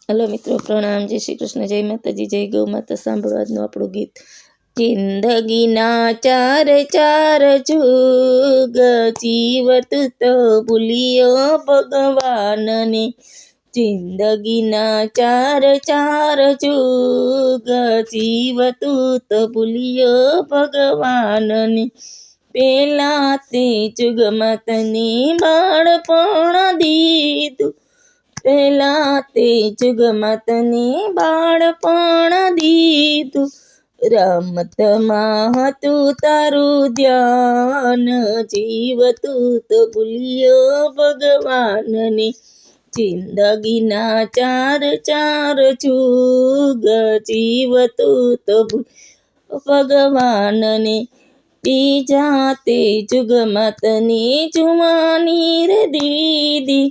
Hello મિત્રો, પ્રણામ, જય શ્રી કૃષ્ણ, જય માતાજી, જય ગૌ માતા. સાંભળો આજનું આપણું ગીત. જિંદગીના ચાર ચાર જુગ, જીવત તો ભૂલ્યો ભગવાનને. જિંદગીના ચાર ચાર જુગ, જીવતું તો ભૂલ્યો ભગવાનને. પેલા તે જુગમાં તને બાળપણ દીધું, પેલા તે જુગમાં તને બાળપણ દીધું. રમતમાં હતું તારું ધ્યાન, જીવતું તો ભૂલ્યો ભગવાનને. જિંદગીના ચાર ચાર જુગ, જીવતું તો ભૂલ્યો ભગવાનને. બીજા તે જુગમાં તને જુવાની રે દીદી,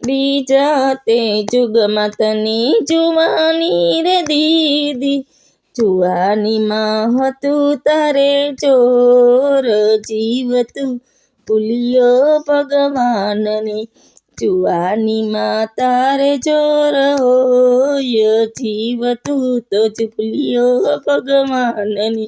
બીજા તે જુગમાં તને જુવાની રે દીદી. જુવાનીમાં હતું તારે જોર, જીવતું ભૂલ્યો ભગવાનને. જુવાનીમાં તારે જોર હોય, જીવતું તો જ ભૂલ્યો ભગવાનને.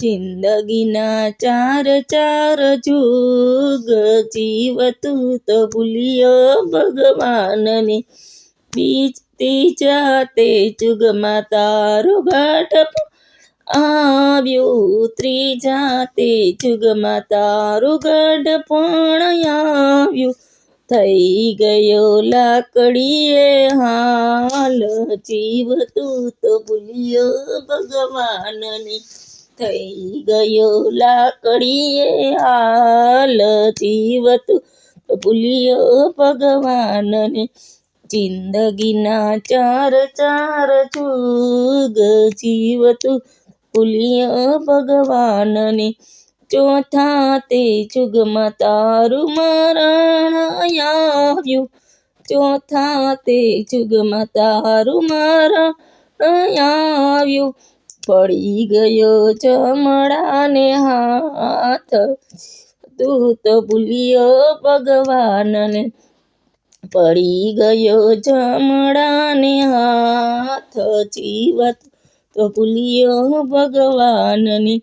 જિંદગીના ચાર ચાર જુગ, જીવતું તો ભૂલ્યો ભગવાનને. ત્રીજા તે જુગમાં તારું ઘડપણ આવ્યું, ત્રીજા તે જુગમાં તારું ઘડપણ આવ્યું. થઈ ગયો લાકડીએ હાલ, જીવતું તો ભૂલ્યો ભગવાનને. થઈ ગયો લાકડીએ હાલ, જીવતું તો ભૂલ્યો ભગવાનને. જિંદગીના ચાર ચાર જુગ, જીવતું ભૂલ્યો ભગવાનને. ચોથા તે જુગમાં તારું મરણ આવ્યું, ચોથા તે જુગમાં તારું મરણ આવ્યું. પડી ગયો જમણાને હાથ, તું તો ભૂલ્યો ભગવાનને. પડી ગયો જમણાને હાથ, જીવત તો ભૂલ્યો ભગવાનને.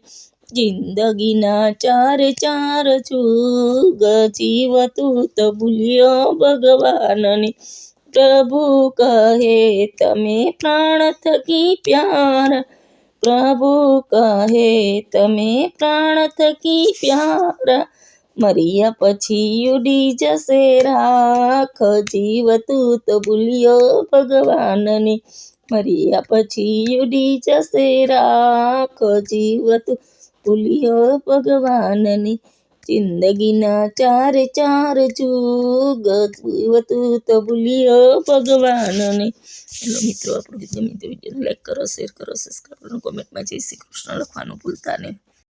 જિંદગીના ચાર ચાર જુગ, જીવતું તો ભૂલ્યો ભગવાનને. પ્રભુ કહે તમે પ્રાણ થકી પ્યાર, પ્રભુ કહે તમે પ્રાણ થકી પ્યારા. મર્યા પછી ઉડી જશે રાખ, જીવતું તો ભૂલ્યો ભગવાનને. મર્યા પછી ઉડી જશે રાખ, જીવતું ભૂલ્યો ભગવાનને. જિંદગીના ચાર ચાર જુગ, જીવતું તો ભૂલ્યો ભગવાનને. હેલો મિત્રો, આપણું ગીત ગમે તો વિડીયોને લાઈક કરો, શેર કરો, સબસ્ક્રાઈબ કરો, કોમેન્ટમાં જય શ્રી કૃષ્ણ લખવાનું ભૂલતા નહીં.